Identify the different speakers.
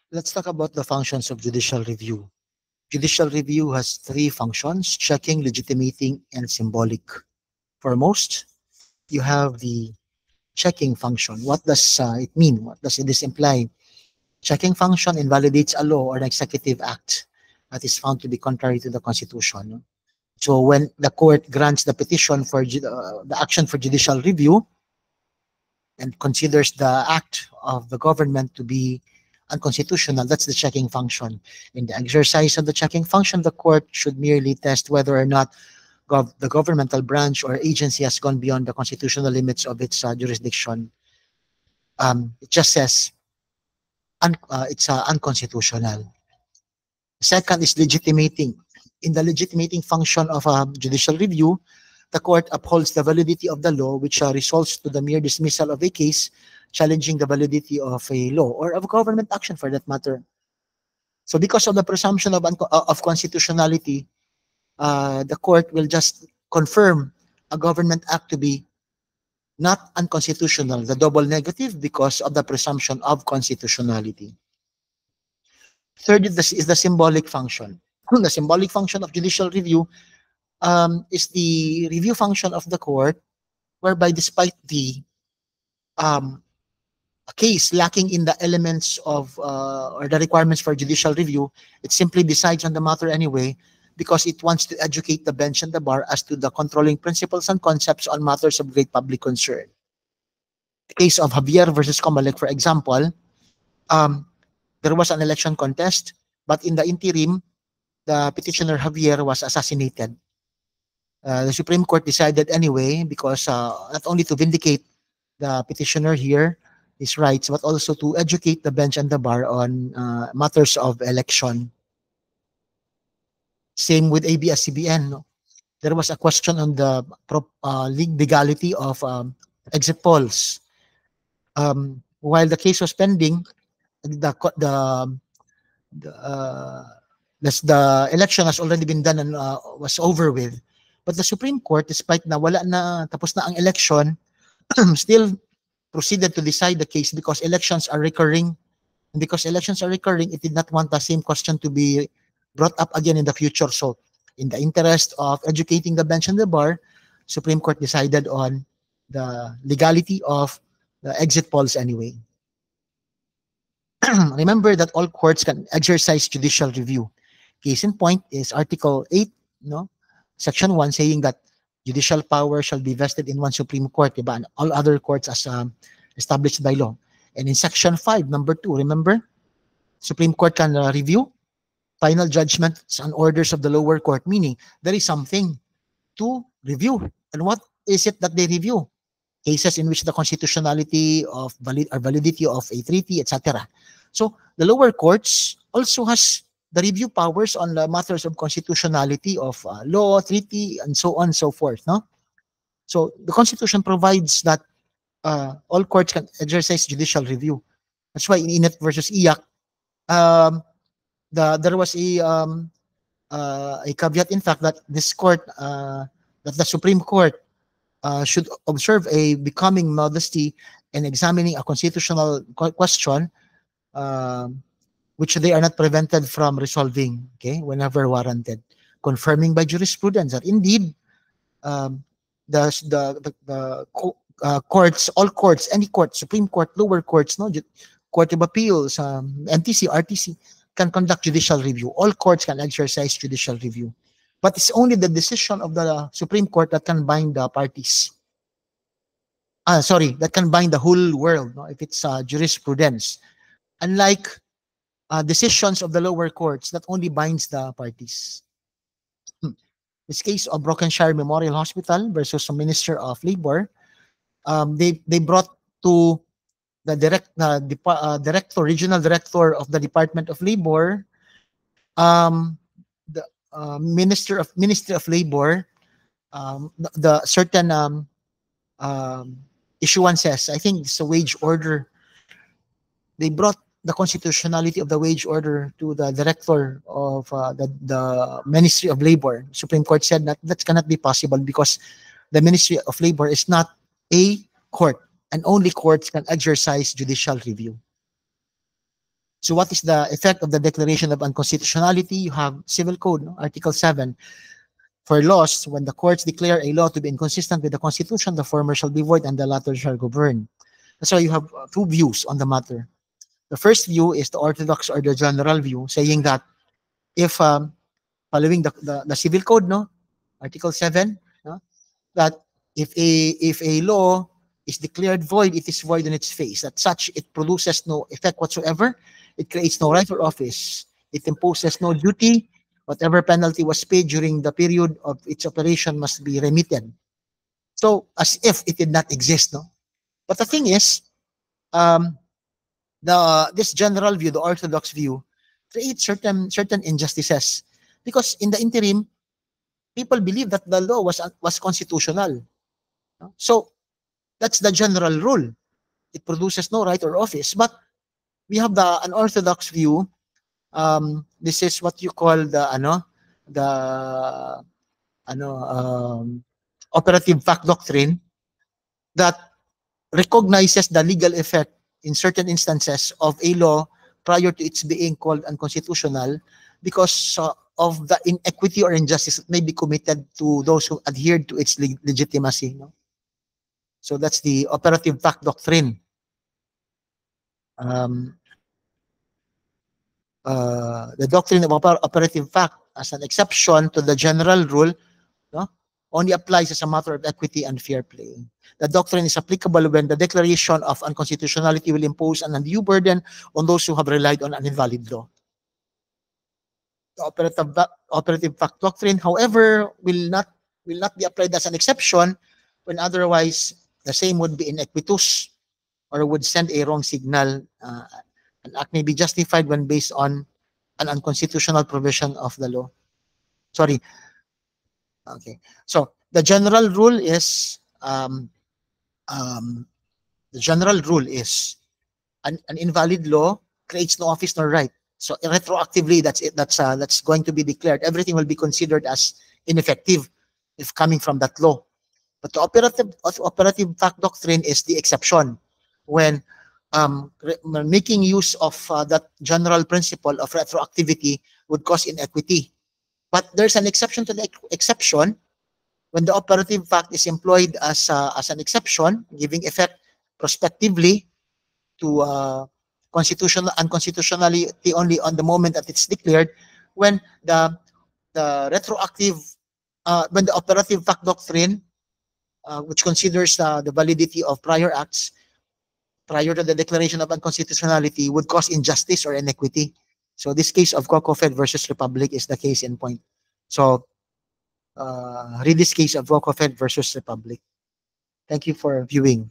Speaker 1: Let's talk about the functions of judicial review. Judicial review has three functions: checking, legitimating, and symbolic. Foremost, you have the checking function. What does it mean? What does this imply? Checking function invalidates a law or an executive act that is found to be contrary to the Constitution. So when the court grants the petition for the action for judicial review and considers the act of the government to be unconstitutional, that's the checking function. In the exercise of the checking function, the court should merely test whether or not the governmental branch or agency has gone beyond the constitutional limits of its jurisdiction. It just says it's unconstitutional. Second is legitimating. In the legitimating function of a judicial review, the court upholds the validity of the law, which results to the mere dismissal of a case challenging the validity of a law or of government action for that matter. So because of the presumption of constitutionality, the court will just confirm a government act to be not unconstitutional, the double negative, because of the presumption of constitutionality. Third is the symbolic function. The symbolic function of judicial review is the review function of the court, whereby despite the a case lacking in the elements of or the requirements for judicial review, it simply decides on the matter anyway because it wants to educate the bench and the bar as to the controlling principles and concepts on matters of great public concern. The case of Javier versus Comelec, for example, there was an election contest, but in the interim, the petitioner Javier was assassinated. The Supreme Court decided anyway because not only to vindicate the petitioner here, his rights, but also to educate the bench and the bar on matters of election. Same with ABS-CBN. No? There was a question on the legality of exit polls. While the case was pending, the election has already been done and was over with. But the Supreme Court, despite na wala na, tapos na ang election, still proceeded to decide the case because elections are recurring. And because elections are recurring, it did not want the same question to be brought up again in the future. So, in the interest of educating the bench and the bar, Supreme Court decided on the legality of the exit polls anyway. Remember that all courts can exercise judicial review. Case in point is Article 8, no? Section 1 saying that judicial power shall be vested in one Supreme Court, diba? And all other courts as established by law. And in Section 5, number 2, remember? Supreme Court can review final judgments and orders of the lower court, meaning there is something to review. And what is it that they review? Cases in which the constitutionality of validity of a treaty, etc. So the lower courts also has the review powers on the matters of constitutionality of law, treaty, and so on and so forth. No? So the Constitution provides that all courts can exercise judicial review. That's why in Init versus Iyak, there was a caveat, in fact, that this court, that the Supreme Court should observe a becoming modesty in examining a constitutional question which they are not prevented from resolving, okay, whenever warranted, confirming by jurisprudence that indeed courts, all courts, any court, Supreme Court, lower courts, no, Court of Appeals, MTC, RTC, can conduct judicial review. All courts can exercise judicial review. But it's only the decision of the Supreme Court that can bind the parties. That can bind the whole world, no, if it's jurisprudence. Unlike decisions of the lower courts that only binds the parties. This case of Brokenshire Memorial Hospital versus the Minister of Labor, they brought to the regional director of the Department of Labor, the Ministry of Labor, the certain issuances. I think it's a wage order. They brought the constitutionality of the wage order to the director of the Ministry of Labor. Supreme Court said that cannot be possible because the Ministry of Labor is not a court, and only courts can exercise judicial review. So what is the effect of the declaration of unconstitutionality? You have Civil Code, no? Article 7. For laws, when the courts declare a law to be inconsistent with the Constitution, the former shall be void and the latter shall govern. So you have two views on the matter. The first view is the orthodox or the general view, saying that if following the Civil Code, no, Article 7, no, that if a law is declared void, it is void in its face. That such it produces no effect whatsoever. It creates no right or office. It imposes no duty. Whatever penalty was paid during the period of its operation must be remitted. So as if it did not exist, no. But the thing is, this general view, the orthodox view, creates certain injustices because in the interim, people believe that the law was constitutional. No? So that's the general rule. It produces no right or office. But we have the unorthodox view. This is what you call the operative fact doctrine that recognizes the legal effect in certain instances of a law prior to its being called unconstitutional because of the inequity or injustice that may be committed to those who adhered to its legitimacy. No? So that's the operative fact doctrine. The doctrine of operative fact as an exception to the general rule, no, only applies as a matter of equity and fair play. The doctrine is applicable when the declaration of unconstitutionality will impose an undue burden on those who have relied on an invalid law. The operative fact doctrine, however, will not be applied as an exception when otherwise the same would be iniquitous or would send a wrong signal. An act may be justified when based on an unconstitutional provision of the law. Sorry. Okay. So the general rule is an invalid law creates no office nor right. So retroactively, that's it. That's going to be declared. Everything will be considered as ineffective if coming from that law. But the operative fact doctrine is the exception when making use of that general principle of retroactivity would cause inequity. But there's an exception to the exception when the operative fact is employed as an exception, giving effect prospectively to unconstitutionality only on the moment that it's declared, when the retroactive, when the operative fact doctrine, which considers the validity of prior acts prior to the declaration of unconstitutionality, would cause injustice or inequity. So this case of COCOFED versus Republic is the case in point. So read this case of COCOFED versus Republic. Thank you for viewing.